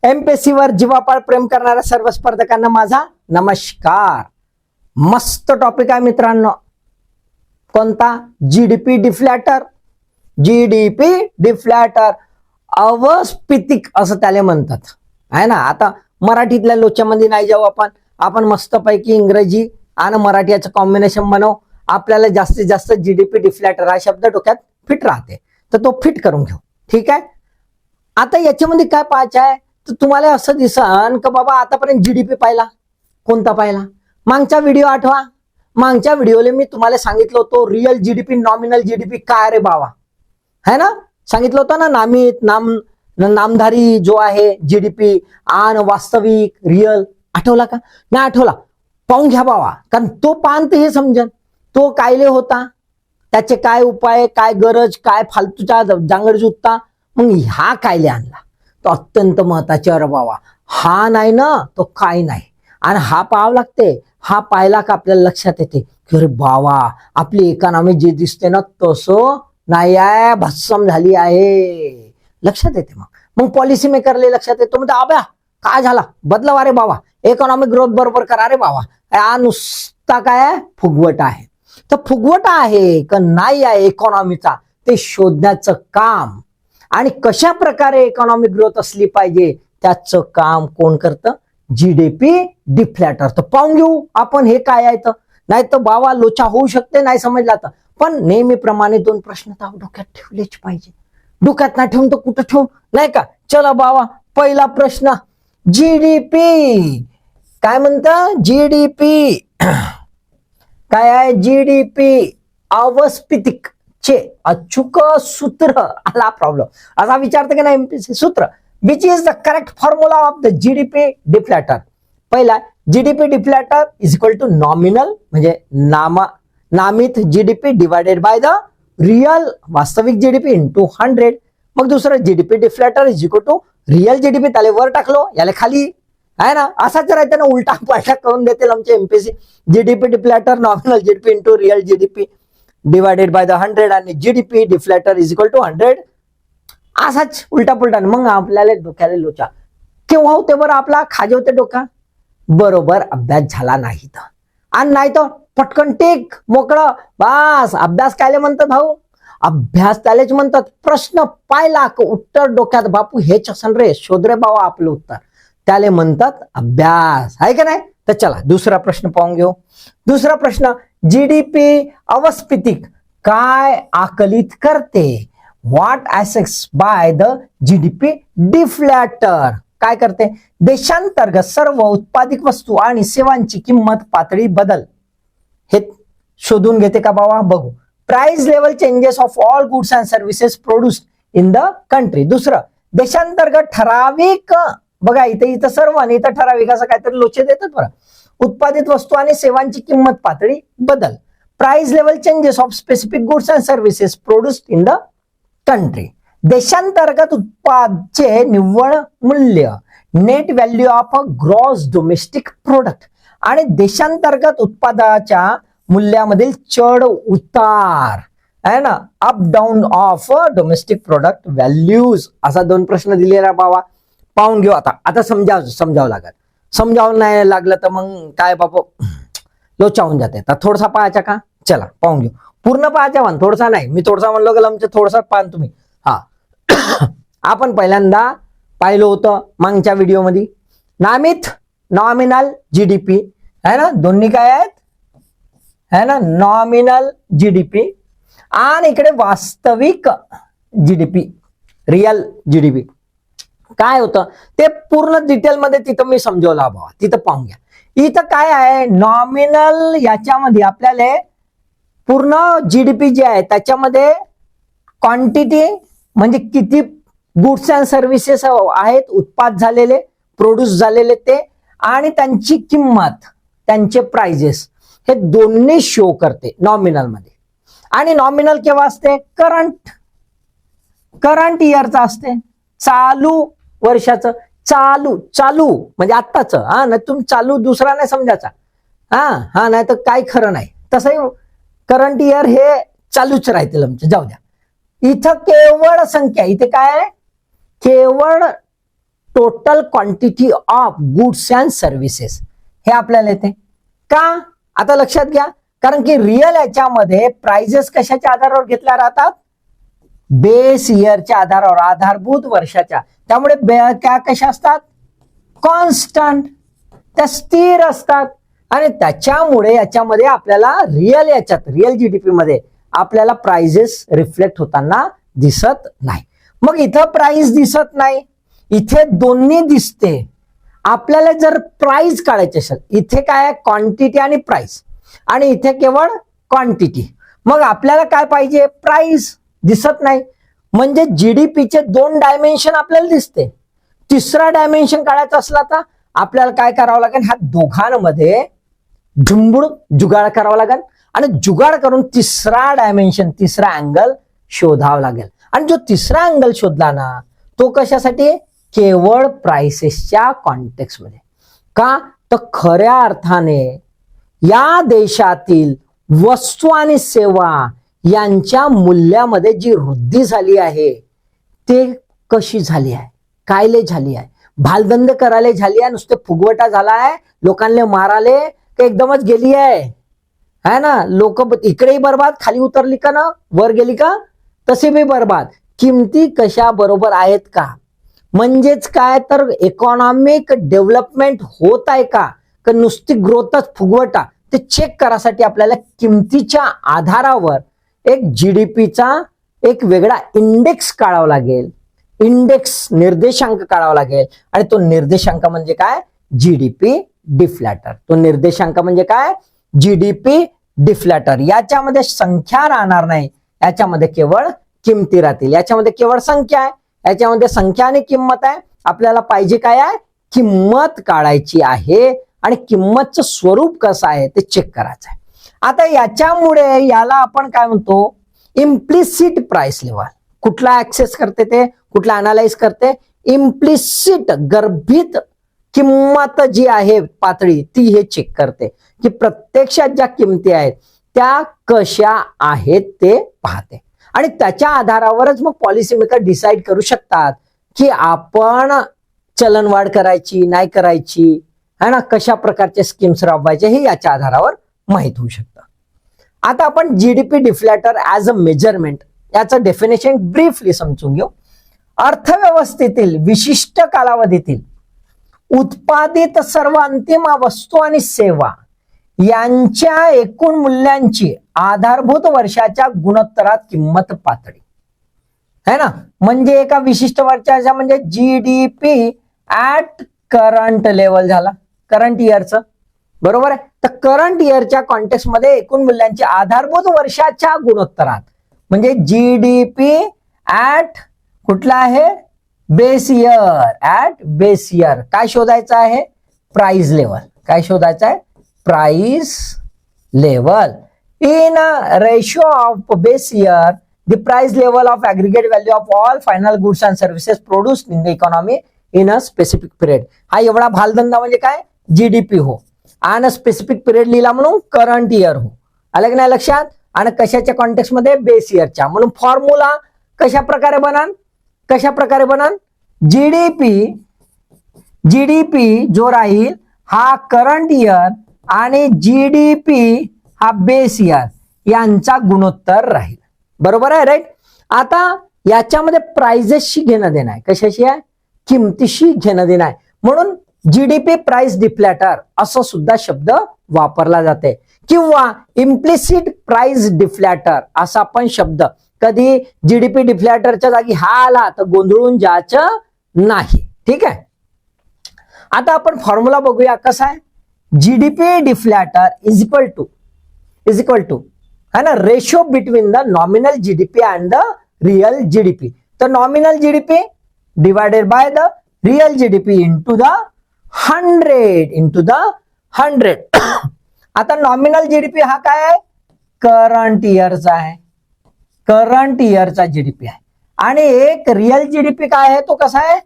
MPSC वर जीवापाड प्रेम करणाऱ्या सर्व स्पर्धकांना माझा नमस्कार. मस्त टॉपिक आहे मित्रांनो. कोणता? जीडीपी डिफ्लॅटर. जीडीपी डिफ्लॅटर अवस्फीतिक असं त्याला म्हणतात आहे ना. आता मराठीतल्या लोच्यामध्ये नाही जाऊ आपण मस्तपैकी इंग्रजी आणि मराठी याचं कॉम्बिनेशन बनवू. आपल्याला जास्तीत जास्त जीडीपी डिफ्लॅटर हा शब्द डोक्यात फिट राहते, तर तो फिट करून घेऊ. ठीक आहे. आता याच्यामध्ये काय पाहायचं आहे, तर तुम्हाला असं दिसन की बाबा आतापर्यंत जीडीपी पाहिला. कोणता पाहिला? मागचा व्हिडिओ आठवा. मागच्या व्हिडिओला मी तुम्हाला सांगितलं होतं रिअल जीडीपी नॉमिनल जीडीपी काय रे बाबा, है ना. सांगितलं होतं ना. नामधारी जो आहे जीडीपी आणि वास्तविक रिअल. आठवला का? नाही आठवला? पाहून घ्या बाबा, कारण तो पाहन तर हे समजन तो कायले होता, त्याचे काय उपाय, काय गरज, काय फालतूच्या जांगडजुत्ता, मग हा कायले आणला. तो अत्यंत महत्वाचे. अरे बाबा हा नाही ना तो काय नाही, आणि हा पाहावं लागते. हा पाहिला का आपल्याला लक्षात येते की अरे बाबा आपली इकॉनॉमी जे दिसते ना तसं नाही आहे, भस्सम झाली आहे. लक्षात येते. मग पॉलिसी मेकरले लक्षात येतो. म्हणजे अबा काय झाला, बदलावा रे बाबा, इकॉनॉमिक ग्रोथ बरोबर करा रे बाबा. हा नुसता काय फुगवट आहे. तर फुगवट आहे का नाही आहे इकॉनॉमीचा, ते शोधण्याचं काम. आणि कशा प्रकारे इकॉनॉमिक ग्रोथ असली पाहिजे त्याचं काम कोण करतं? GDP deflator. तर पाहून घेऊ आपण हे काय आहे. तर नाही तर बाबा लोचा होऊ शकते नाही समजला तर. पण नेहमीप्रमाणे दोन प्रश्न तर डोक्यात ठेवलेच पाहिजे. डोक्यात नाही ठेवून तर कुठं ठेवू नाही का. चला बाबा पहिला प्रश्न, जीडीपी काय म्हणतं? जीडीपी काय आहे? जीडीपी अवस्फीतिक चे अचूक सूत्र. आला प्रॉब्लेम. असा विचारते की नाही एमपीएससी सूत्र. Which is the correct formula of the GDP deflator. पहिला, GDP deflator is equal to nominal म्हणजे नामित GDP divided by the real वास्तविक जीडीपी इंटू 100. मग दुसरं, GDP deflator is equal to real GDP. त्याला वर टाकलो, याला खाली आहे ना. असाच राहते ना, उलटा पालटा करून देतील आमचे MPSC. GDP deflator nominal GDP into real GDP divided by the 100 आणि GDP deflator is equal to 100. असाच उलटा पुलटा. मग आपल्याला डोक्याला लोचा केव्हा होते बरं आपला खाजे होते डोका. बरोबर अभ्यास झाला नाही तर, आणि नाही तर पटकन टेक मोकळं बस. अभ्यास कायले म्हणतात भाऊ? अभ्यास त्यालाच म्हणतात. प्रश्न पाहिला का उत्तर डोक्यात बापू हेच असन रे, शोध रे बाबा आपलं उत्तर, त्याला म्हणतात अभ्यास, आहे का नाही. तर चला दुसरा प्रश्न पाहून घेऊ. दुसरा प्रश्न, जीडीपी अवस्फीतिक काय आकलित करते? What assets by the GDP deflator. काय करते? देशांतर्गत सर्व उत्पादित वस्तू आणि सेवांची किंमत पातळी बदल हे शोधून घेते का बाबा? बघू. Price level changes of all goods and services produced in the country. दुसरं, देशांतर्गत ठराविक, बघा इथं सर्व आणि इथं ठराविक असं काहीतरी लोचे देतात बरं. उत्पादित वस्तू आणि सेवांची किंमत पातळी बदल. Price level changes of specific goods and services produced in the country. देशांतर्गत उत्पादचे निव्वळ मूल्य, net value of a gross domestic product, आणि देशांतर्गत उत्पादनाच्या मूल्यामधील चढ उतार आहे ना, up down of domestic product values. असा दोन प्रश्न दिलेला बाबा. पाहून घेऊ. आता समजावं लागेल. समजावं नाही लागलं तर मग काय बाबा लोचा होऊन जाते. तर थोडसा पाहायचा का? चला पाहून घेऊ. पूर्ण पाहायचा म्हण, थोडसा नाही. मी थोडसा म्हणलो गेलं आमचं थोडसा पाहन तुम्ही. हा आपण पहिल्यांदा पाहिलं होतं मागच्या व्हिडिओमध्ये नामित नॉमिनल जीडीपी है ना. दोन्ही काय आहेत है ना, नॉमिनल जीडीपी आणि इकडे वास्तविक जीडीपी रिअल जीडीपी. काय होतं ते पूर्ण डिटेलमध्ये तिथं मी समजवलं बाबा, तिथं पाहून घ्या. इथं काय आहे, नॉमिनल याच्यामध्ये आपल्याला पूर्ण जीडीपी जे आहे त्याच्यामध्ये क्वांटिटी म्हणजे किती गुड्स अँड सर्व्हिसेस आहेत उत्पाद झालेले, प्रोड्यूस झालेले ते, आणि त्यांची किंमत, त्यांचे प्राइजेस, हे दोन्ही शो करते नॉमिनल मध्ये. आणि नॉमिनल केव्हा असते? करंट इयरचा असते, चालू वर्षाचं. चालू म्हणजे आत्ताच. हा नाही तुम्ही चालू दुसरा नाही समजायचा. हा नाही तर काय खरं नाही. तसंही करंट इयर हे चालूच राहतील आमचे. जाऊ द्या. इथं केवळ संख्या, इथे काय आहे? केवळ total quantity of goods and services हे आपल्याला येते का. आता लक्षात घ्या, कारण की रिअल याच्यामध्ये प्राइजेस कशाच्या आधारावर घेतल्या राहतात, बेस इयरच्या आधारावर, आधारभूत वर्षाच्या. त्यामुळे त्या कशा असतात, कॉन्स्टंट, त्या स्थिर असतात. आणि त्याच्यामुळे याच्यामध्ये आपल्याला रिअल जीडीपी मध्ये आपल्याला प्राइजेस रिफ्लेक्ट होताना दिसत नाही. मग इथं प्राइस दिसत नाही, इथे दोन्ही दिसते. आपल्याला जर प्राइस काढायची असेल, इथे काय आहे, क्वांटिटी आणि प्राइस, आणि इथे केवळ क्वांटिटी. मग आपल्याला काय पाहिजे, प्राइस. दिसत नाही, म्हणजे जीडीपीचे 2 डायमेन्शन आपल्याला दिसते. तिसरा डायमेन्शन काढायचा असला तर आपल्याला काय करावं लागेल, ह्या दोघांमध्ये झुंबड जुगाड करावा लागेल, आणि जुगाड करून तिसरा डायमेन्शन, तिसरा अँगल शोधावा लागेल. आणि जो तिसरा अँगल शोधला ना, तो कशासाठी, केवळ प्राइसेसच्या कॉन्टेक्स्ट मध्ये. का तर खऱ्या अर्थाने या देशातील वस्तू आणि सेवा यांच्या मूल्यामध्ये जी वृद्धी झाली आहे, ते कशी झाली आहे, कायले झाली आहे, भालदंड करायला झाली आहे, नुसते फुगवटा झाला आहे, लोकांना माराले का एकदमच गेली आहे ना. लोक इकडेही बर्बाद, खाली उतरली का ना, वर गेली का तसे बी बर्बाद. किमती कशा बरोबर आहेत का, म्हणजेच काय तर इकॉनॉमिक डेव्हलपमेंट होत आहे का नुसती ग्रोथच फुगवटा, ते चेक करासाठी आपल्याला किमतीच्या आधारावर एक जीडीपीचा एक वेगळा इंडेक्स काढावा लागेल, इंडेक्स निर्देशांक काढावा लागेल. आणि तो निर्देशांक म्हणजे काय, जीडीपी डिफ्लॅटर. तो निर्देशांक म्हणजे काय, जीडीपी डिफ्लॅटर. याच्यामध्ये संख्या राहणार नाही, याच्यामध्ये केवळ किमती राहतील. याच्यामध्ये केवळ संख्या आहे, याच्यामध्ये संख्या आणि किंमत आहे. आपल्याला पाहिजे काय आहे, किंमत काढायची आहे, आणि किंमतचं स्वरूप कसं आहे ते चेक करायचं आहे. आता याच्यामुळे याला आपण काय म्हणतो, इम्प्लिसिट प्राइस लेवल. कुठला ऍक्सेस करते, ते कुठला अनालाइज करते, इम्प्लिसिट गर्भित किंमत जी आहे पातळी, ती हे चेक करते की प्रत्यक्षात ज्या किमती आहेत त्या कशा आहेत ते पाहते. आणि त्याच्या आधारावरच मग पॉलिसी मेकर डिसाईड करू शकतात की आपण चलनवाढ करायची नाही करायची है ना, कशा प्रकारचे स्कीम्स राबवायचे हे याच्या आधारावर माहित होऊ शकतं. आता आपण जीडीपी डिफ्लॅटर ऍज अ मेजरमेंट याचं डेफिनेशन ब्रीफली समजून घेऊ. अर्थव्यवस्थेतील विशिष्ट कालावधीतील उत्पादित सर्व अंतिम वस्तू आणि सेवा यांच्या एकूण मूल्यांची आधारभूत वर्षाच्या गुणोत्तरात किंमत पातळी है ना. म्हणजे एका विशिष्ट वर्षाच्या म्हणजे जीडीपी ऍट करंट लेवल झाला, करंट इयरचं, बरोबर आहे. तर करंट इयरच्या कॉन्टेक्स्ट मध्ये एकूण मूल्यांची आधारभूत वर्षाच्या गुणोत्तरात म्हणजे जीडीपी ऍट कुठला आहे, base year, at base year. काय शोधायचं आहे, प्राइस लेवल. काय शोधायचं आहे, price level. In ratio of base year the price level of aggregate value of all final goods and services produced in the economy in a specific period. हा एवढा भालधंदा म्हणजे काय, जीडीपी हो, आणि स्पेसिफिक पिरियड लिहिला म्हणून करंट इयर हो. आलं की नाही लक्षात. आणि कशाच्या कॉन्टेक्स्ट मध्ये, बेस इयरच्या. म्हणून फॉर्म्युला कशा प्रकारे बनान, जीडीपी जो राहील हा करंट इयर आणि जीडीपी हा बेस इयर यांचा गुणोत्तर राहील, बरोबर आहे, राईट. आता याच्यामध्ये प्राइजेसशी घेणं देणं आहे, कशाशी आहे, किमतीशी घेणं देणं आहे. म्हणून जीडीपी प्राइस डिफ्लॅटर असं सुद्धा शब्द वापरला जाते, किंवा इम्प्लिसिट प्राइस डिफ्लॅटर असा पण शब्द. कधी जीडीपी डिफ्लॅटरच्या जागी हा आला तर गोंधळून जायचं नाही, ठीक आहे. आता आपण फॉर्म्युला बघूया कसा आहे. GDP deflator is equal to है ना, ratio between the nominal GDP and the real GDP. तर nominal GDP divided by the real GDP into the 100. आता नॉमिनल जीडीपी हा काय आहे, करंट इयरचा आहे, करंट इयरचा जीडीपी आहे. आणि एक रियल जीडीपी काय आहे, तो कसा आहे,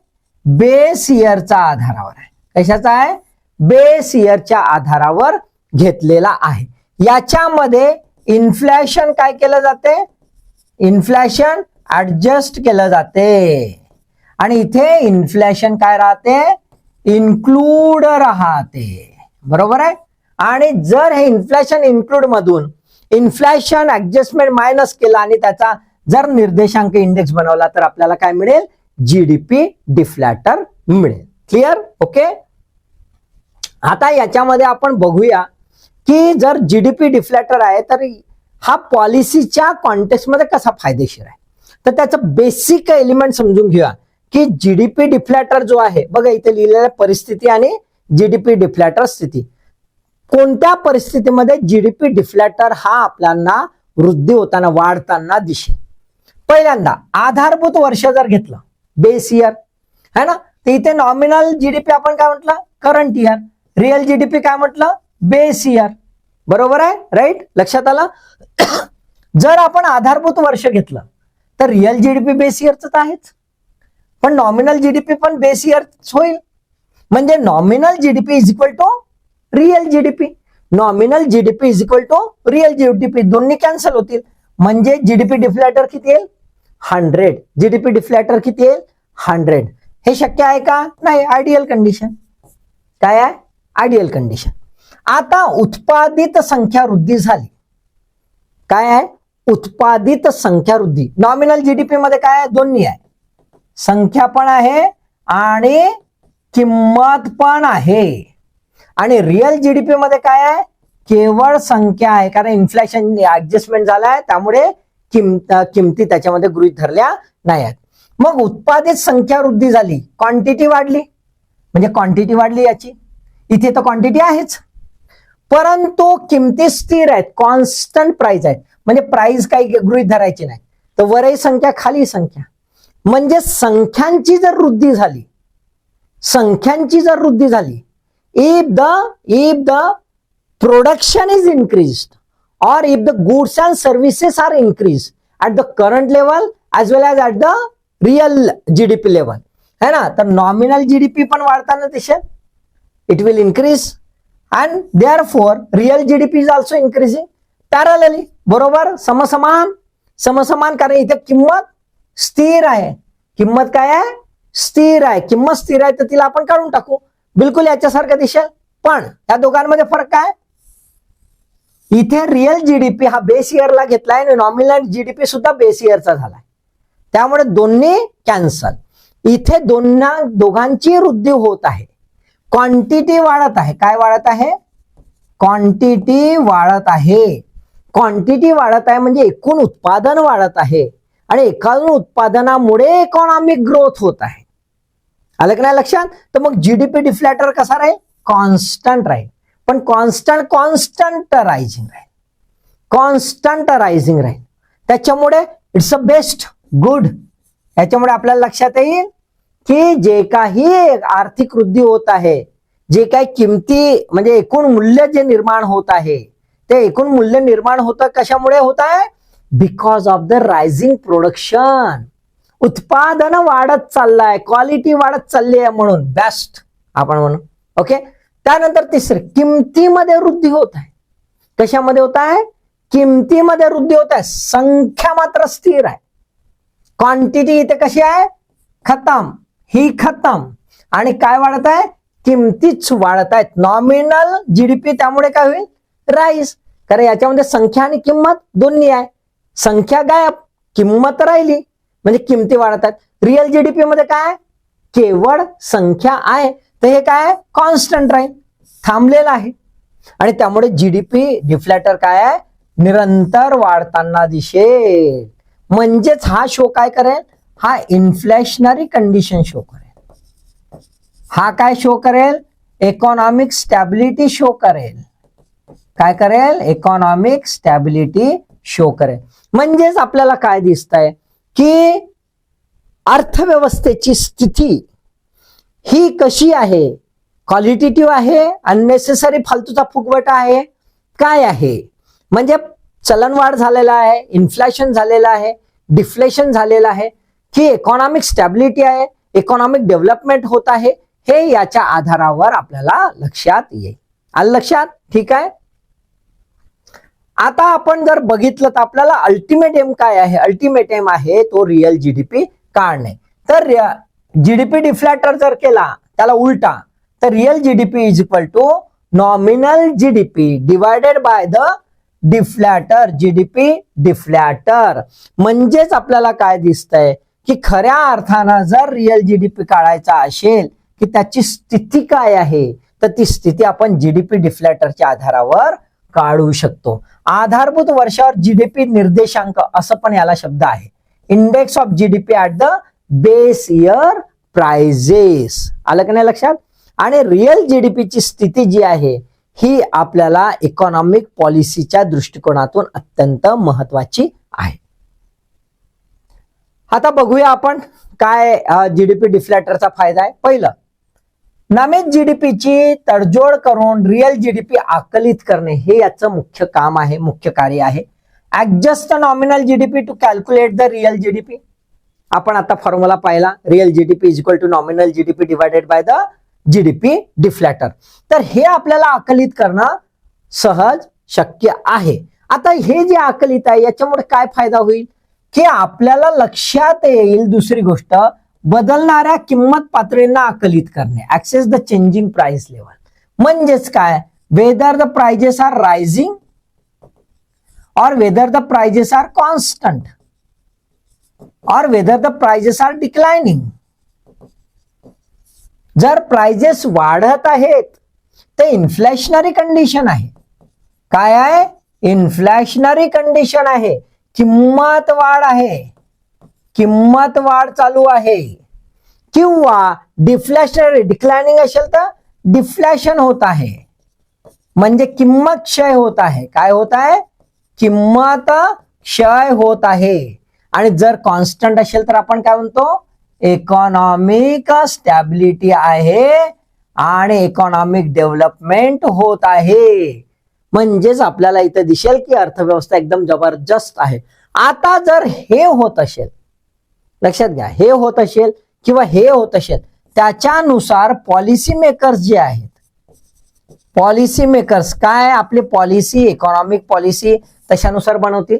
बेस इयरचा आधारावर आहे. कशाचा आहे, बेस इयरच्या आधारावर घेतलेला आहे. याच्यामध्ये इन्फ्लेशन काय केलं जाते, इन्फ्लेशन ऍडजस्ट केलं जाते. आणि इथे इन्फ्लेशन काय राहते, इन्क्लूड राहते, बरोबर आहे. आणि जर हे इन्फ्लेशन इन्क्लूड मधून इन्फ्लेशन ऍडजस्टमेंट मायनस केला आणि त्याचा जर निर्देशांक इंडेक्स बनवला तर आपल्याला काय मिळेल, जीडीपी डिफ्लॅटर मिळेल. Clear, okay. आता याच्यामध्ये आपण बघूया की जर जीडीपी डिफ्लॅटर आहे तर हा पॉलिसीच्या कॉन्टेक्स्टमध्ये कसा फायदेशीर आहे. तर त्याचं बेसिक एलिमेंट समजून घेऊया की जीडीपी डिफ्लॅटर जो आहे, बघा इथे लिहिलेलं परिस्थिती आणि जीडीपी डिफ्लॅटर स्थिती. कोणत्या परिस्थितीमध्ये जीडीपी डिफ्लॅटर हा आपल्याला वृद्धी होताना वाढताना दिसेल. पहिल्यांदा आधारभूत वर्ष जर घेतलं, बेस इयर है ना, तर इथे नॉमिनल जीडीपी आपण काय म्हटलं, करंट इयर. रिअल जीडीपी काय म्हटलं, बेस इयर. बरोबर आहे, राईट, लक्षात आलं. जर आपण आधारभूत वर्ष घेतलं तर रिअल जीडीपी बेस इयरच तर आहेच, पण नॉमिनल जीडीपी पण बेस इयरच होईल. म्हणजे nominal GDP is equal to real GDP. Nominal GDP is equal to real GDP, दोन्ही कॅन्सल होतील. म्हणजे जीडीपी डिफ्लॅटर किती येईल, 100. जीडीपी डिफ्लॅटर किती येईल, 100. हे शक्य आहे का, नाही. Ideal condition. काय आहे, आयडियल कंडिशन. आता उत्पादित संख्या वृद्धी झाली. काय आहे, उत्पादित संख्या वृद्धी. नॉमिनल जीडीपी मध्ये काय आहे, दोन्ही आहे, संख्या पण आहे आणि किंमत पण आहे. आणि रिअल जीडीपी मध्ये काय आहे, केवळ संख्या आहे, कारण इन्फ्लेशन ऍडजस्टमेंट झालाय त्यामुळे किमती त्याच्यामध्ये गृहीत धरल्या नाही आहेत. मग उत्पादित संख्या वृद्धी झाली, क्वांटिटी वाढली, म्हणजे क्वांटिटी वाढली याची, इथे तर क्वांटिटी आहेच, परंतु किमती स्थिर आहेत, कॉन्स्टंट प्राइस आहेत. म्हणजे प्राइस काही गृहीत धरायची नाही. तर वरही संख्या खाली संख्या, म्हणजे संख्यांची जर वृद्धी झाली, संख्यांची जर वृद्धी झाली, if the production is increased or if the goods and services are increased at the current level as well as at the real GDP level, है ना, तर नॉमिनल जीडीपी पण वाढताना दिसेल, it will increase and therefore real GDP is also increasing parallelly. बरोबर, समसमान, समसमान, कारण इथे किंमत स्थिर आहे. किंमत काय आहे, स्थिर आहे. किंमत स्थिर आहे तर तिला आपण काढून टाकू, बिलकुल याच्यासारखं दिसेल. पण या दोघांमध्ये फरक काय, इथे रिअल जीडीपी हा बेस इयरला घेतलाय आणि नॉमिनल जीडीपी सुद्धा बेस इयरचा झालाय, त्यामुळे दोन्ही कॅन्सल. इथे दोघांची वृद्धी होत आहे, क्वांटिटी वाढत आहे. काय वाढत आहे, क्वांटिटी वाढत आहे. क्वांटिटी वाढत आहे म्हणजे एकूण उत्पादन वाढत आहे आणि एकूण उत्पादनामुळे इकॉनॉमिक ग्रोथ होत आहे. आलं की नाही लक्षात. तर मग जीडीपी डिफ्लॅटर कसा राहील, कॉन्स्टंट राहील. पण कॉन्स्टंट रायझिंग राहील, कॉन्स्टंट रायझिंग राहील. त्याच्यामुळे इट्स अ बेस्ट गुड. याच्यामुळे आपल्याला लक्षात येईल की जे काही आर्थिक वृद्धी होत आहे, जे काही किमती म्हणजे एकूण मूल्य जे निर्माण होत आहे, ते एकूण मूल्य निर्माण होतं कशामुळे होत आहे, because of the rising production. उत्पादन वाढत चाललंय, क्वालिटी वाढत चालली आहे, म्हणून बेस्ट आपण म्हणू. ओके. त्यानंतर तिसरे, किमतीमध्ये वृद्धी होत आहे. कशामध्ये होत आहे, किमतीमध्ये वृद्धी होत आहे. संख्या मात्र स्थिर आहे. क्वांटिटी इथे कशी आहे, खतम, ही खतम. आणि काय वाढत आहे, किमतीच वाढत आहेत. नॉमिनल जीडीपी त्यामुळे काय होईल, राईज, कारण याच्यामध्ये संख्या आणि किंमत दोन्ही आहे. संख्या गायब, किंमत राहिली, म्हणजे किमती वाढत आहेत. रिअल जीडीपी मध्ये काय, केवळ संख्या आहे, तर हे काय, कॉन्स्टंट राहील, थांबलेलं आहे. आणि त्यामुळे जीडीपी डिफ्लॅटर काय आहे, निरंतर वाढताना दिसेल. म्हणजेच हा शो काय करेल, हा इन्फ्लेशनरी कंडिशन शो करेल. हा काय शो करेल, इकॉनॉमिक स्टॅबिलिटी शो करेल. काय करेल, इकॉनॉमिक स्टॅबिलिटी शो करेल. म्हणजेच आपल्याला काय दिसतंय की अर्थव्यवस्थेची स्थिती ही कशी आहे, क्वालिटेटिव्ह आहे, अननेसेसरी फालतूचा फुगवटा आहे, काय आहे. म्हणजे चलनवाढ झालेला आहे, इन्फ्लेशन झालेलं आहे, डिफ्लेशन झालेलं आहे, की इकॉनॉमिक स्टॅबिलिटी आहे, इकॉनॉमिक डेव्हलपमेंट होत आहे, हे याच्या आधारावर आपल्याला लक्षात येईल. आलं लक्षात, ठीक आहे. आता आपण जर बघितलं तर आपल्याला अल्टिमेट एम काय आहे, अल्टिमेट एम आहे तो रिअल जीडीपी काढणे. तर जीडीपी डिफ्लॅटर जर केला त्याला उलटा, तर real GDP is equal to nominal GDP divided by the deflator, GDP deflator. म्हणजेच आपल्याला काय दिसतंय की खऱ्या अर्थानं जर रिअल जीडीपी काढायचा असेल की त्याची स्थिती काय आहे, तर ती स्थिती आपण जीडीपी डिफ्लॅटरच्या आधारावर काढू शकतो. आधारभूत वर्षावर जीडीपी निर्देशांक असं पण याला शब्द आहे. Index of GDP at the base year prices. आलं का नाही लक्षात? आणि रिअल जीडीपीची स्थिती जी आहे ही आपल्याला इकॉनॉमिक पॉलिसीच्या दृष्टिकोनातून अत्यंत महत्वाची आहे. आता बघूया आपण काय जीडीपी डिफ्लॅटरचा फायदा आहे. पहिलं, नामित जीडीपीची तडजोड करून रिअल जीडीपी आकलित करणे हे याचं मुख्य काम आहे, मुख्य कार्य आहे. Adjust nominal GDP to calculate the real GDP. आपण आता फॉर्म्युला पाहिला, real GDP is equal to nominal GDP divided by the GDP deflator. तर हे आपल्याला आकलित करणं सहज शक्य आहे. आता हे जे आकलित आहे याच्यामुळे काय फायदा होईल की आपल्याला लक्षात येईल दुसरी गोष्ट, बदलणाऱ्या किंमत पातळींना आकलित करणे, access the changing price level. म्हणजेच काय, whether the prices are rising और whether the prices are constant और whether the prices are declining. जर प्राइजेस वाढत आहेत तर इन्फ्लेशनरी कंडिशन आहे. काय आहे? इन्फ्लेशनरी कंडिशन आहे. किंमत वाढ आहे, किंमत वाढ चालू आहे. किंवा डिफ्लेशनरी डिक्लाइनिंग असेल तर डिफ्लेशन होत आहे, म्हणजे किंमत क्षय होत आहे. काय होत आहे? किंमत क्षय होत आहे. आणि जर कॉन्स्टंट असेल तर आपण काय म्हणतो? इकॉनॉमिक स्टॅबिलिटी आहे आणि इकॉनॉमिक डेव्हलपमेंट होत आहे. म्हणजेच आपल्याला इथे दिसेल की अर्थव्यवस्था एकदम जबरदस्त आहे. आता जर हे होत असेल, लक्षात घ्या, हे होत असेल किंवा हे होत असेल, त्याच्यानुसार पॉलिसी मेकर्स जे आहेत, पॉलिसी मेकर्स काय आपली पॉलिसी, इकॉनॉमिक पॉलिसी तशानुसार बनवतील.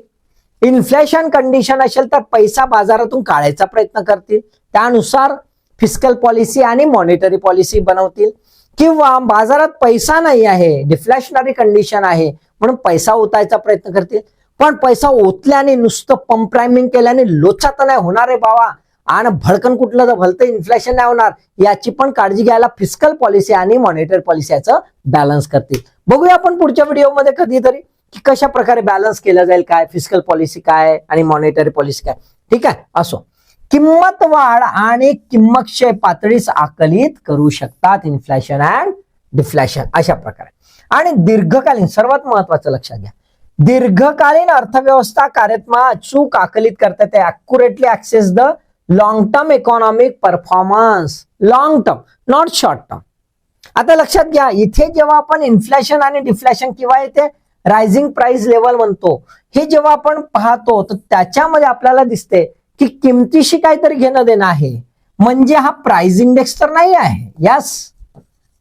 इन्फ्लेशन कंडिशन असेल तर पैसा बाजारातून काढायचा प्रयत्न करतील, त्यानुसार फिस्कल पॉलिसी आणि मॉनिटरी पॉलिसी बनवतील. किंवा बाजारात पैसा नाही आहे, डिफ्लेशनरी कंडिशन आहे, म्हणून पैसा ओतायचा प्रयत्न करतील. पण पैसा ओतल्याने, नुसतं पंप प्राइमिंग केल्याने लोचा तर नाही होणार आहे बाबा, आणि भडकन कुठलं तर भलतं इन्फ्लेशन नाही होणार, याची पण काळजी घ्यायला फिस्कल पॉलिसी आणि मॉनिटरी पॉलिसी याचं बॅलन्स करतील. बघूया आपण पुढच्या व्हिडिओमध्ये कधीतरी की कशा प्रकारे बॅलन्स केलं जाईल, काय फिस्कल पॉलिसी काय आणि मॉनिटरी पॉलिसी काय. ठीक आहे, असो. किंमत वाढ आणि किंमत क्षय पातळीस आकलित करू शकतात, इन्फ्लेशन अँड डिफ्लेशन अशा प्रकारे. आणि दीर्घकालीन, सर्वात महत्वाचं लक्षात घ्या, दीर्घकालीन अर्थव्यवस्था कार्यात्मक अचूक आकलित करतात, ते accurately access the long term economic performance, long term not short term. आता लक्षात घ्या, इथे जेव्हा आपण इन्फ्लेशन आणि डिफ्लेशन किंवा इथे रायझिंग प्राइस लेवल म्हणतो, हे जेव्हा आपण पाहतो तर त्याच्यामध्ये आपल्याला दिसते की किमतीशी काहीतरी घेणं देणं आहे. म्हणजे हा प्राइस इंडेक्स तर नाही आहे, यस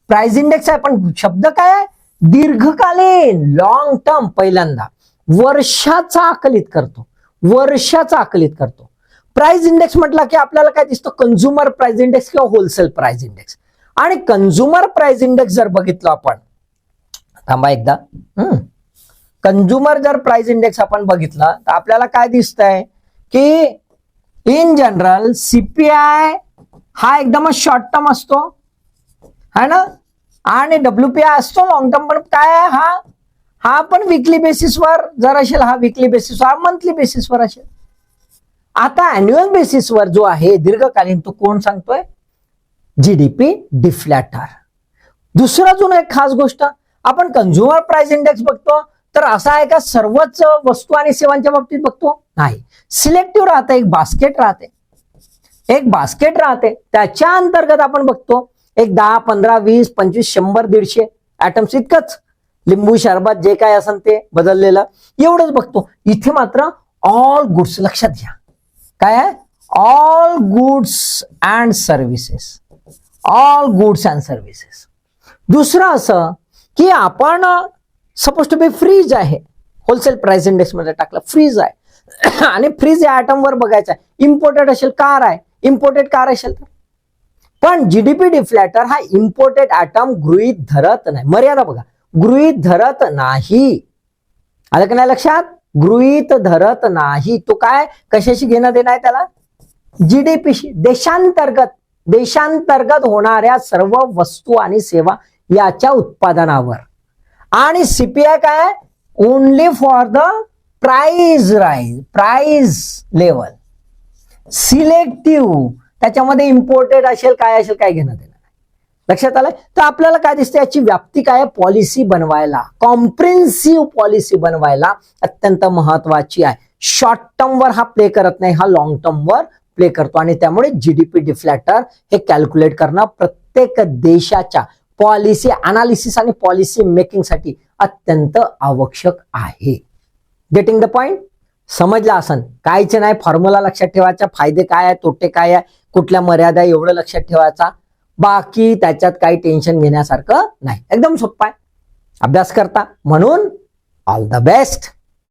प्राइस इंडेक्स आहे, पण शब्द काय आहे? दीर्घकालीन, लॉंग टर्म. पहिल्यांदा वर्षाचा आकलित करतो, वर्षाचा आकलित करतो. प्राइस इंडेक्स म्हटलं की आपल्याला काय दिसतं? कन्झ्युमर प्राइस इंडेक्स किंवा होलसेल प्राइस इंडेक्स. आणि कन्झ्युमर प्राइस इंडेक्स जर बघितलं आपण, थांबा एकदा, कंझ्युमर जर प्राइस इंडेक्स आपण बघितलं तर आपल्याला काय दिसतंय की इन जनरल सीपीआय हा एकदमच शॉर्ट टर्म असतो, है ना, आणि डब्ल्यूपीआय असतो लॉंग टर्म. पण काय आहे हा पण वीकली बेसिसवर जर असेल, हा वीकली बेसिसवर, मंथली बेसिसवर असेल. आता अॅन्युअल बेसिसवर जो आहे दीर्घकालीन, तो कोण सांगतोय? जीडीपी डिफ्लॅटर. दुसरा अजून एक खास गोष्ट, आपण कंझ्युमर प्राइस इंडेक्स बघतो तर असा आहे का सर्वच वस्तू आणि सेवांच्या बाबतीत बघतो? नाही, सिलेक्टिव्ह राहते, एक बास्केट राहते, एक बास्केट राहते. त्याच्या अंतर्गत आपण बघतो एक 10, 15, 20, 25, 100, 150 ऍटम्स इतकंच, लिंबू शरबत जे काय असेल ते बदललेलं, एवढंच बघतो. इथे मात्र ऑल गुड्स, लक्षात घ्या काय आहे? All goods and services, all goods and services. दुसरं असं की आपण सपोज टू बी फ्रीज आहे, होलसेल प्राइस इंडेक्स मध्ये टाकलं फ्रीज आहे आणि फ्रीज या आयटम वर बघायचं आहे. इम्पोर्टेड असेल कार आहे, इम्पोर्टेड कार असेल तर पण जीडीपी डिफ्लॅटर हा इम्पोर्टेड आयटम गृहीत धरत नाही. मर्यादा बघा, गृहीत धरत नाही. आलं का नाही लक्षात? गृहीत धरत नाही. तो काय कशाशी घेणं देणं आहे त्याला? जीडीपीशी, देशांतर्गत होणाऱ्या सर्व वस्तू आणि सेवा याच्या उत्पादनावर. आणि सीपीआय काय? Only for the price level. Selective, त्याच्यामध्ये इम्पोर्टेड असेल काय असेल काय घेणं देणं नाही. लक्षात आलं? तर आपल्याला काय दिसतं, याची व्याप्ती काय? पॉलिसी बनवायला, कॉम्प्रिहेन्सिव्ह पॉलिसी बनवायला अत्यंत महत्वाची आहे. शॉर्ट टर्म वर हा प्ले करत नाही, हा लॉंग टर्म वर प्ले करतो. आणि त्यामुळे जीडीपी डिफ्लॅटर हे कॅल्क्युलेट करणं प्रत्येक देशाच्या पॉलिसी अनालिसिस आणि पॉलिसी मेकिंग साठी अत्यंत आवश्यक आहे. Getting the point? समजला असन? कायच नाही, फॉर्म्युला लक्षात ठेवायचा, फायदे काय आहे, तोटे काय आहे, कुठल्या मर्यादा आहे, एवढं लक्षात ठेवायचा. बाकी त्याच्यात काही टेन्शन घेण्यासारखं नाही, एकदम सोपं आहे. अभ्यास करता म्हणून ऑल द बेस्ट.